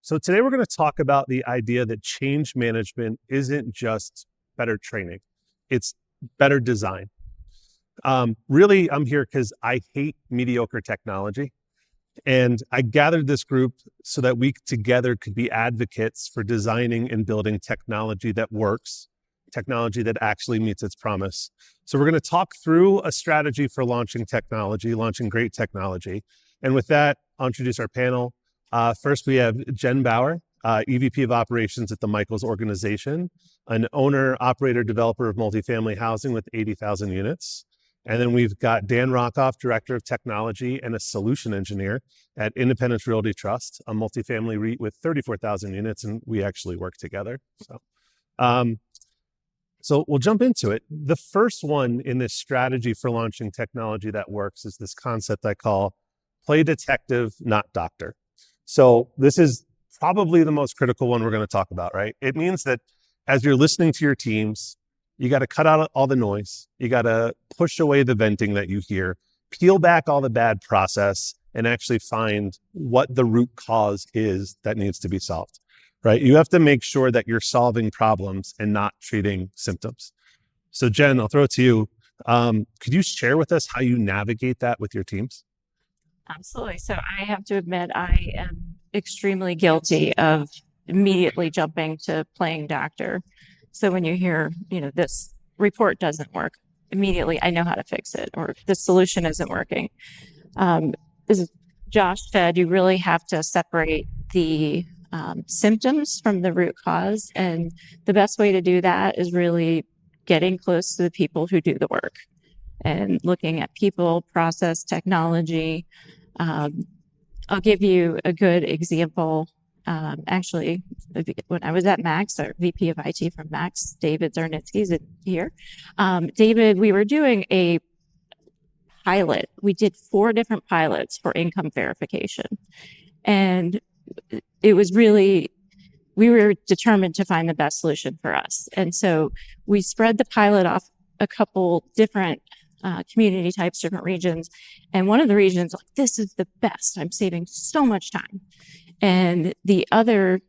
So today we're going to talk about the idea that change management isn't just better training, it's better design. Really, I'm here because I hate mediocre technology. And I gathered this group so that we together could be advocates for designing and building technology that works, technology that actually meets its promise. So we're going to talk through a strategy for launching technology, launching great technology. And with that, I'll introduce our panel. First, we have Jen Bauer, EVP of Operations at the Michaels Organization, an owner, operator, developer of multifamily housing with 80,000 units. And then we've got Dan Rockoff, Director of Technology and a Solution Engineer at Independence Realty Trust, a multifamily REIT with 34,000 units, and we actually work together. So we'll jump into it. The first one in this strategy for launching technology that works is this concept I call play detective, not doctor. So this is probably the most critical one we're going to talk about, right? It means that as you're listening to your teams, you got to cut out all the noise. You got to push away the venting that you hear, peel back all the bad process, and actually find what the root cause is that needs to be solved, right? You have to make sure that you're solving problems and not treating symptoms. So Jen, I'll throw it to you. Could you share with us how you navigate that with your teams? Absolutely. So I have to admit, I am extremely guilty of immediately jumping to playing doctor. So when you hear, this report doesn't work, immediately I know how to fix it, or the solution isn't working. As Josh said, you really have to separate the symptoms from the root cause. And the best way to do that is really getting close to the people who do the work and looking at people, process, technology. I'll give you a good example. Actually, when I was at Max, our VP of IT from Max, David Zarnitsky's here. David, we were doing a pilot. We did 4 different pilots for income verification. And it was really, we were determined to find the best solution for us. And so we spread the pilot off a couple different community types, different regions. And one of the regions, like, this is the best. I'm saving so much time. And the other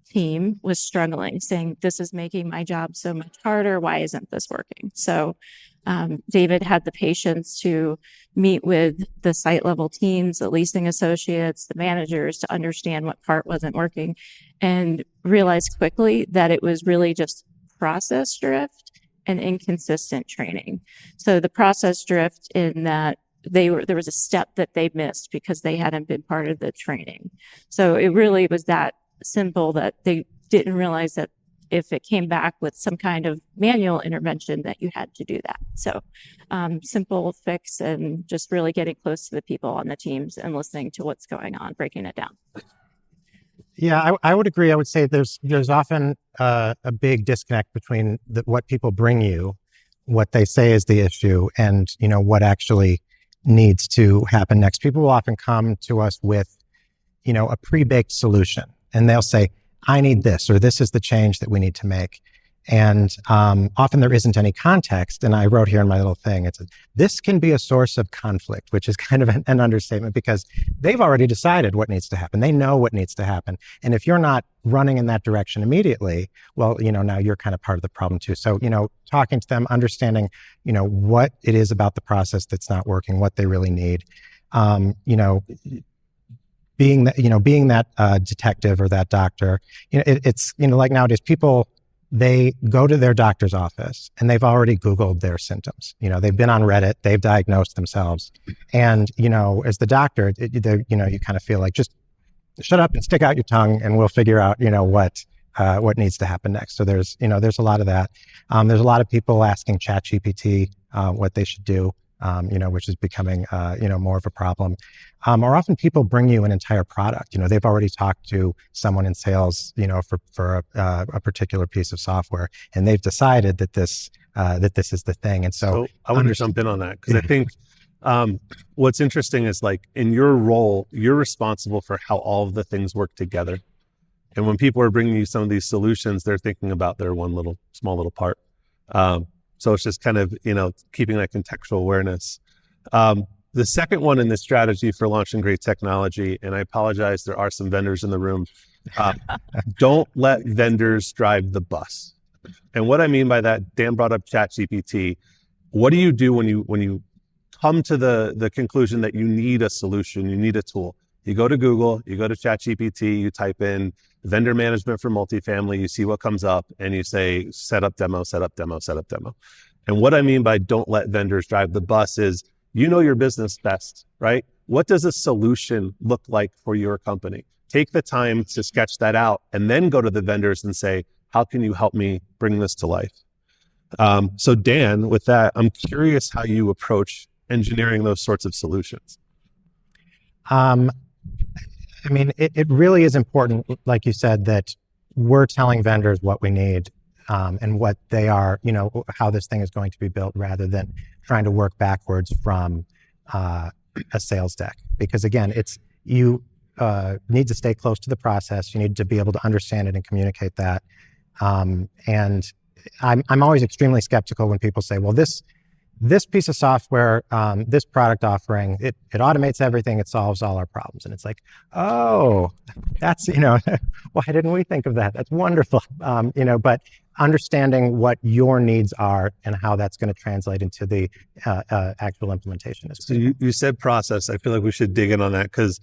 team was struggling, saying, this is making my job so much harder. Why isn't this working? So David had the patience to meet with the site level teams, the leasing associates, the managers to understand what part wasn't working, and realized quickly that it was really just process drift and inconsistent training. So the process drift in that there was a step that they missed because they hadn't been part of the training. So it really was that simple that they didn't realize that if it came back with some kind of manual intervention that you had to do that. So simple fix and just really getting close to the people on the teams and listening to what's going on, breaking it down. Yeah, I would agree. I would say there's often a big disconnect between what people bring you, what they say is the issue, and what actually needs to happen next. People will often come to us with, a pre-baked solution, and they'll say, I need this, or this is the change that we need to make. And often there isn't any context. And I wrote here in my little thing, this can be a source of conflict, which is kind of an understatement, because they've already decided what needs to happen. They know what needs to happen. And if you're not running in that direction immediately, well, now you're kind of part of the problem too. So, talking to them, understanding, what it is about the process that's not working, what they really need, being that detective or that doctor, it's like nowadays people, they go to their doctor's office and they've already Googled their symptoms. They've been on Reddit, they've diagnosed themselves. And, as the doctor, you kind of feel like, just shut up and stick out your tongue and we'll figure out, what needs to happen next. So there's a lot of that. There's a lot of people asking ChatGPT what they should do, which is becoming, more of a problem. Or often people bring you an entire product. They've already talked to someone in sales, for a particular piece of software, and they've decided that this is the thing. And so I want to jump in on that, because I think what's interesting is, like, in your role, you're responsible for how all of the things work together. And when people are bringing you some of these solutions, they're thinking about their one small little part. So it's just kind of, keeping that contextual awareness. The second one in this strategy for launching great technology, and I apologize, there are some vendors in the room. Uh, don't let vendors drive the bus. And what I mean by that, Dan brought up ChatGPT. What do you do when you come to the conclusion that you need a solution, you need a tool? You go to Google, you go to ChatGPT, you type in vendor management for multifamily, you see what comes up, and you say, set up demo, set up demo, set up demo. And what I mean by don't let vendors drive the bus is, you know your business best, right? What does a solution look like for your company? Take the time to sketch that out and then go to the vendors and say, how can you help me bring this to life? So Dan, with that, I'm curious how you approach engineering those sorts of solutions. I mean, it really is important, like you said, that we're telling vendors what we need and what they are, how this thing is going to be built, rather than trying to work backwards from a sales deck. Because again, you need to stay close to the process. You need to be able to understand it and communicate that. And I'm always extremely skeptical when people say, well, this piece of software, this product offering, it automates everything, it solves all our problems. And it's like, oh, that's, why didn't we think of that? That's wonderful. But understanding what your needs are and how that's going to translate into the actual implementation is. So you said process. I feel like we should dig in on that, because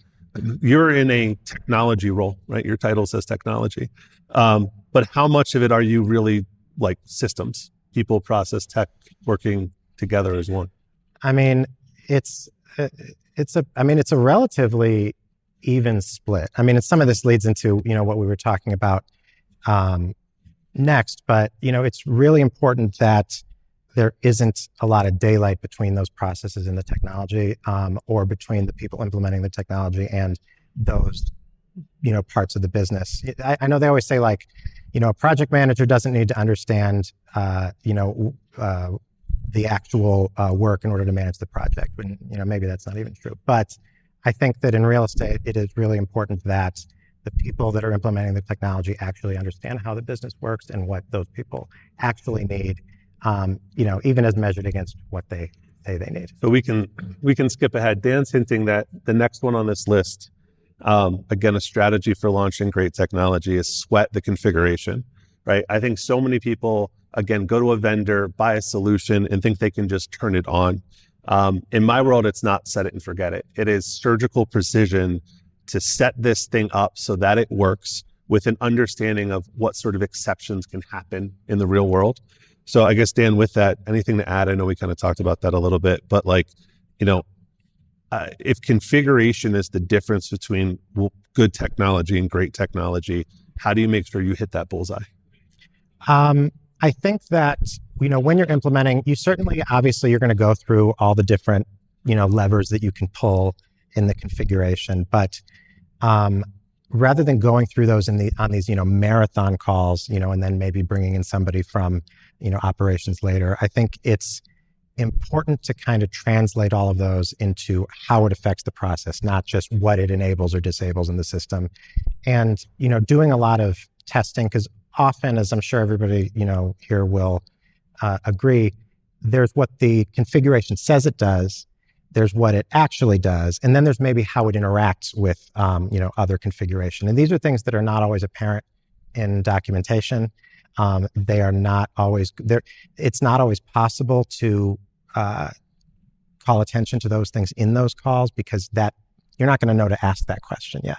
you're in a technology role, right? Your title says technology. But how much of it are you really like systems, people, process, tech working together as one? I mean, it's a relatively even split. I mean, some of this leads into, what we were talking about next, but, it's really important that there isn't a lot of daylight between those processes and the technology, or between the people implementing the technology and those, parts of the business. I know they always say, like, a project manager doesn't need to understand, the actual work in order to manage the project. And, maybe that's not even true. But I think that in real estate, it is really important that the people that are implementing the technology actually understand how the business works and what those people actually need, even as measured against what they say they need. So we can skip ahead. Dan's hinting that the next one on this list, again, a strategy for launching great technology, is sweat the configuration, right? I think so many people, again, go to a vendor, buy a solution, and think they can just turn it on. In my world, it's not set it and forget it. It is surgical precision to set this thing up so that it works with an understanding of what sort of exceptions can happen in the real world. So I guess, Dan, with that, anything to add? I know we kind of talked about that a little bit, but if configuration is the difference between good technology and great technology, how do you make sure you hit that bullseye? I think that, when you're implementing, obviously you're going to go through all the different, levers that you can pull in the configuration. But rather than going through those on these, marathon calls, and then maybe bringing in somebody from, operations later, I think it's important to kind of translate all of those into how it affects the process, not just what it enables or disables in the system. And, doing a lot of testing, because often, as I'm sure everybody, here will agree, there's what the configuration says it does, there's what it actually does, and then there's maybe how it interacts with, other configuration. And these are things that are not always apparent in documentation. They are not always there. It's not always possible to call attention to those things in those calls, because you're not going to know to ask that question yet.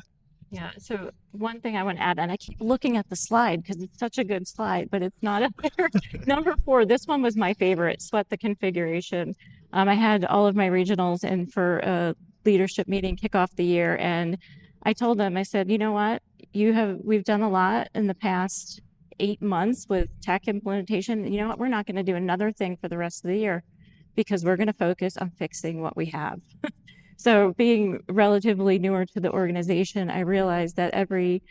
Yeah. So one thing I want to add, and I keep looking at the slide because it's such a good slide, but it's not up there. Number 4, this one was my favorite, sweat the configuration. I had all of my regionals in for a leadership meeting, kick off the year. And I told them, I said, you know what, we've done a lot in the past 8 months with tech implementation. You know what, we're not going to do another thing for the rest of the year, because we're going to focus on fixing what we have. So being relatively newer to the organization, I realized that every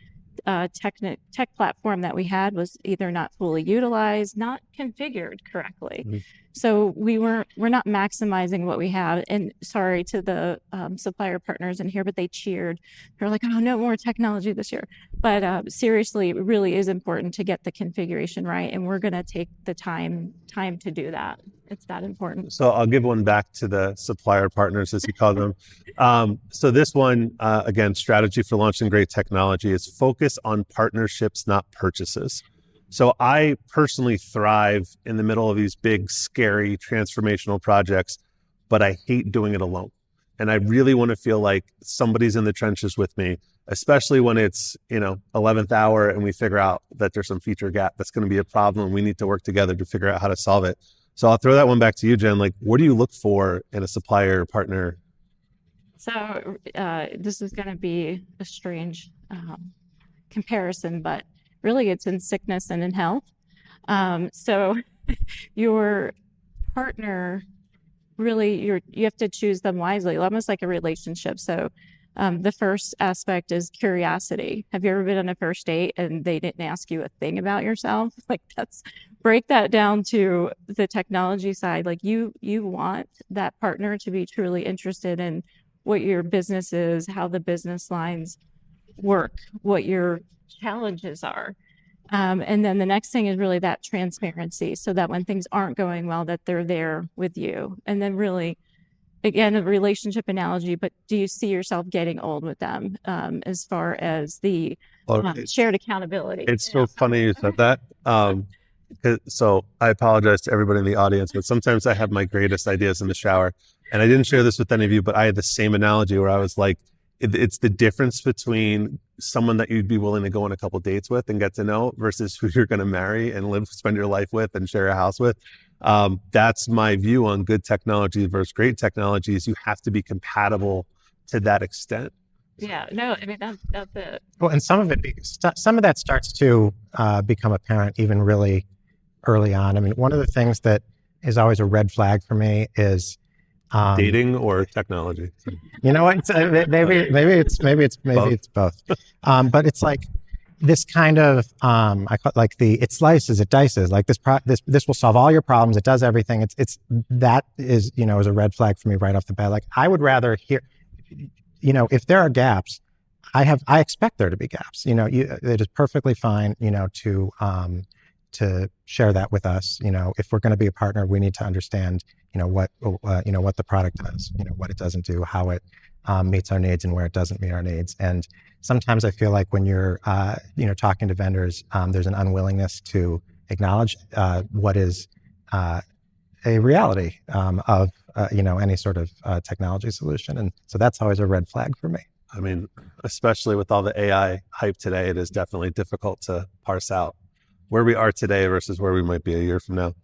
tech platform that we had was either not fully utilized, not configured correctly. Mm-hmm. So we're not maximizing what we have. And sorry to the supplier partners in here, but they cheered. They're like, oh, no more technology this year. But seriously, it really is important to get the configuration right. And we're going to take the time to do that. It's that important. So I'll give one back to the supplier partners, as you call them. So this one, again, strategy for launching great technology is focus on partnerships, not purchases. So I personally thrive in the middle of these big, scary, transformational projects, but I hate doing it alone. And I really want to feel like somebody's in the trenches with me, especially when it's, 11th hour and we figure out that there's some feature gap that's going to be a problem. We need to work together to figure out how to solve it. So I'll throw that one back to you, Jen. Like, what do you look for in a supplier or partner? So this is going to be a strange comparison, but really it's in sickness and in health. So your partner, really, you have to choose them wisely, almost like a relationship. So the first aspect is curiosity. Have you ever been on a first date and they didn't ask you a thing about yourself? Like, break that down to the technology side. Like, you want that partner to be truly interested in what your business is, how the business lines work, what your challenges are. And then the next thing is really that transparency, so that when things aren't going well, that they're there with you. And then really, again, a relationship analogy, but do you see yourself getting old with them, as far as the shared accountability? It's so funny you said that. So I apologize to everybody in the audience, but sometimes I have my greatest ideas in the shower. And I didn't share this with any of you, but I had the same analogy where I was like, it's the difference between someone that you'd be willing to go on a couple dates with and get to know versus who you're going to marry and spend your life with and share a house with. That's my view on good technology versus great technologies. You have to be compatible to that extent. Yeah, no, I mean, that's it. Well, and some of that starts to become apparent even really early on. I mean, one of the things that is always a red flag for me is dating or technology. You know what? Maybe it's both. But it's like this kind of I call it like it slices, it dices. Like this will solve all your problems. It does everything. That is is a red flag for me right off the bat. Like, I would rather hear, if there are gaps, I expect there to be gaps. It is perfectly fine, to share that with us. If we're going to be a partner, we need to understand, what the product does, what it doesn't do, how it meets our needs and where it doesn't meet our needs. And sometimes I feel like when you're, talking to vendors, there's an unwillingness to acknowledge what is a reality of, any sort of technology solution. And so that's always a red flag for me. I mean, especially with all the AI hype today, it is definitely difficult to parse out where we are today versus where we might be a year from now.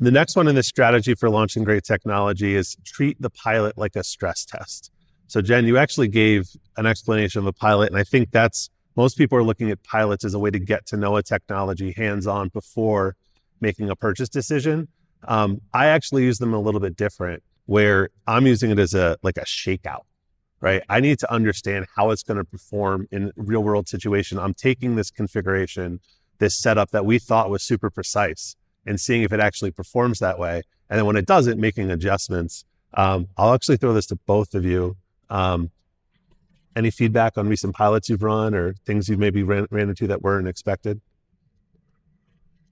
The next one in this strategy for launching great technology is treat the pilot like a stress test. So Jen, you actually gave an explanation of a pilot, and I think most people are looking at pilots as a way to get to know a technology hands-on before making a purchase decision. I actually use them a little bit different, where I'm using it as a shakeout, right? I need to understand how it's going to perform in real world situation. I'm taking this configuration, this setup that we thought was super precise, and seeing if it actually performs that way. And then when it doesn't, making adjustments. I'll actually throw this to both of you. Any feedback on recent pilots you've run or things you maybe ran into that weren't expected?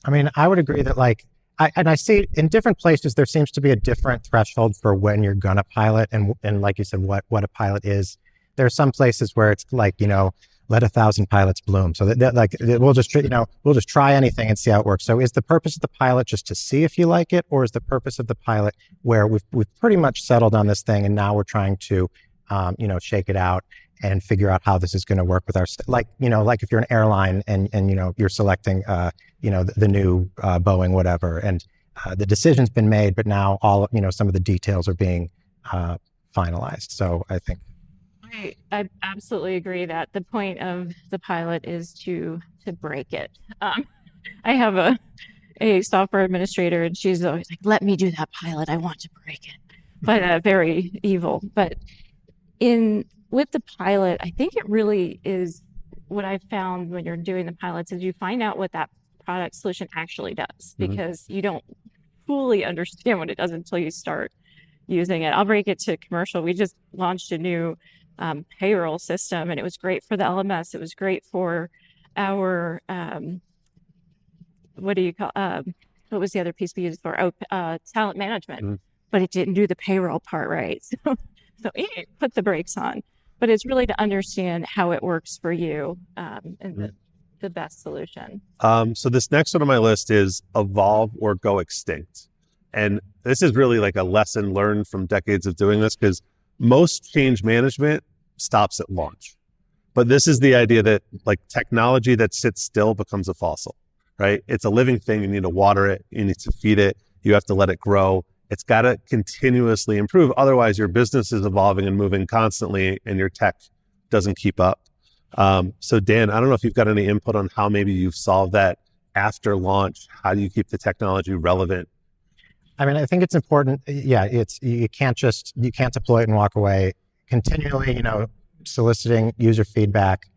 I mean, I would agree that I see in different places, there seems to be a different threshold for when you're going to pilot. And like you said, what a pilot is. There are some places where it's like, let 1,000 pilots bloom. So we'll just try anything and see how it works. So is the purpose of the pilot just to see if you like it, or is the purpose of the pilot where we've pretty much settled on this thing and now we're trying to, shake it out and figure out how this is going to work with our, like if you're an airline and you're selecting, the new Boeing, whatever, and the decision's been made, but now all, some of the details are being finalized. So I think. I absolutely agree that the point of the pilot is to break it. I have a software administrator, and she's always like, let me do that pilot. I want to break it, but very evil. But with the pilot, I think it really is what I've found when you're doing the pilots is you find out what that product solution actually does, because you don't fully understand what it does until you start using it. I'll break it to commercial. We just launched a new payroll system, and it was great for the LMS. It was great for our what was the other piece we used for? Talent management. Mm-hmm. But it didn't do the payroll part right. So it put the brakes on. But it's really to understand how it works for you and the best solution. So this next one on my list is evolve or go extinct. And this is really like a lesson learned from decades of doing this, because most change management stops at launch. But this is the idea that like technology that sits still becomes a fossil, right? It's a living thing. You need to water it. You need to feed it. You have to let it grow. It's got to continuously improve. Otherwise, your business is evolving and moving constantly and your tech doesn't keep up. So Dan, I don't know if you've got any input on how maybe you've solved that after launch. How do you keep the technology relevant? I mean, I think it's important. Yeah, you can't deploy it and walk away. Continually, soliciting user feedback.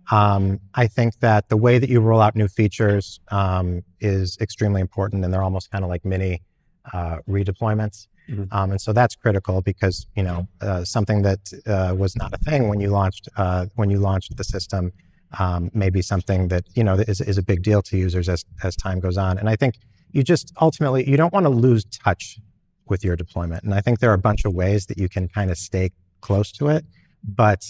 I think that the way that you roll out new features is extremely important, and they're almost kind of like mini redeployments. Mm-hmm. And so that's critical because, something that was not a thing when you launched the system may be something that, is a big deal to users as time goes on. And I think you just ultimately, you don't want to lose touch with your deployment. And I think there are a bunch of ways that you can kind of stay close to it, but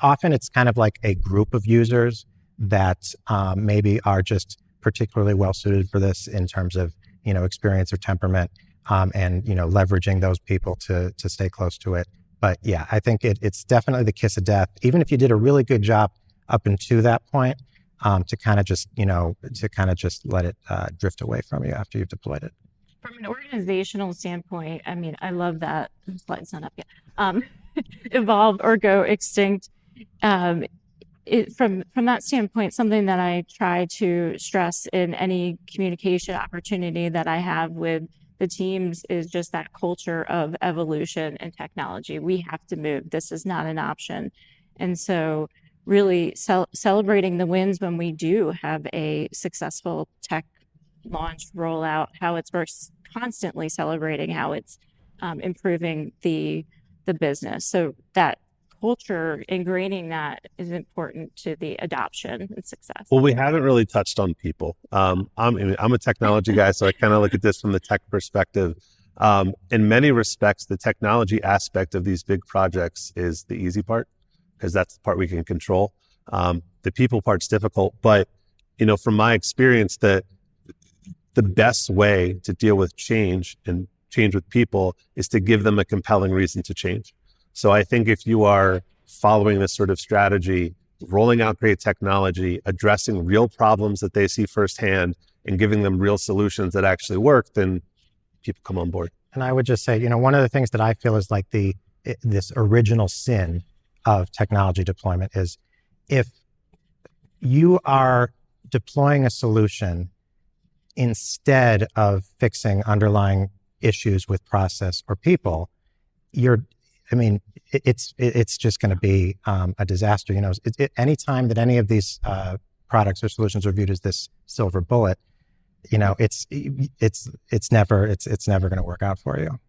often it's kind of like a group of users that maybe are just particularly well suited for this in terms of, experience or temperament, and, leveraging those people to stay close to it. But yeah, I think it's definitely the kiss of death. Even if you did a really good job up until that point, to kind of just let it drift away from you after you've deployed it. From an organizational standpoint, I mean, I love that. The slide's not up yet. Evolve or go extinct. From that standpoint, something that I try to stress in any communication opportunity that I have with the teams is just that culture of evolution and technology. We have to move. This is not an option. And so really celebrating the wins when we do have a successful tech launch rollout, how it's constantly celebrating how it's improving the business. So that culture, ingraining that is important to the adoption and success. Well, we haven't really touched on people. I'm a technology guy, so I kind of look at this from the tech perspective. In many respects, the technology aspect of these big projects is the easy part, because that's the part we can control. The people part's difficult, but from my experience, the best way to deal with change and change with people is to give them a compelling reason to change. So I think if you are following this sort of strategy, rolling out great technology, addressing real problems that they see firsthand, and giving them real solutions that actually work, then people come on board. And I would just say, one of the things that I feel is like this original sin of technology deployment is if you are deploying a solution instead of fixing underlying issues with process or people, it's just going to be a disaster. Anytime that any of these products or solutions are viewed as this silver bullet, it's never going to work out for you.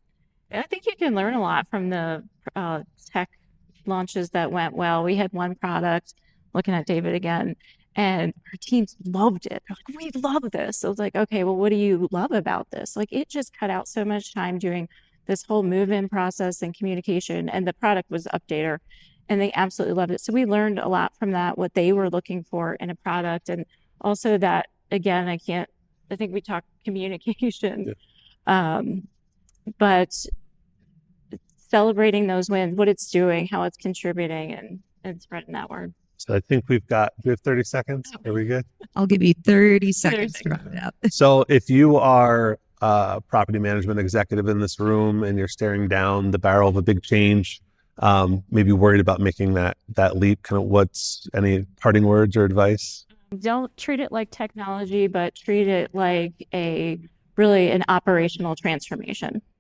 I think you can learn a lot from the tech launches that went well. We had one product, looking at David again, and our teams loved it. They're like, we love this. I was like, okay, well, what do you love about this? Like, it just cut out so much time doing this whole move-in process and communication, and the product was Updater, and they absolutely loved it. So we learned a lot from that, what they were looking for in a product, and also that, again, I think we talked communication, but celebrating those wins, what it's doing, how it's contributing, and spreading that word. So I think we have 30 seconds. Are we good? I'll give you 30 seconds to wrap it up. So if you are a property management executive in this room and you're staring down the barrel of a big change, maybe worried about making that leap, kind of what's any parting words or advice? Don't treat it like technology, but treat it like really an operational transformation.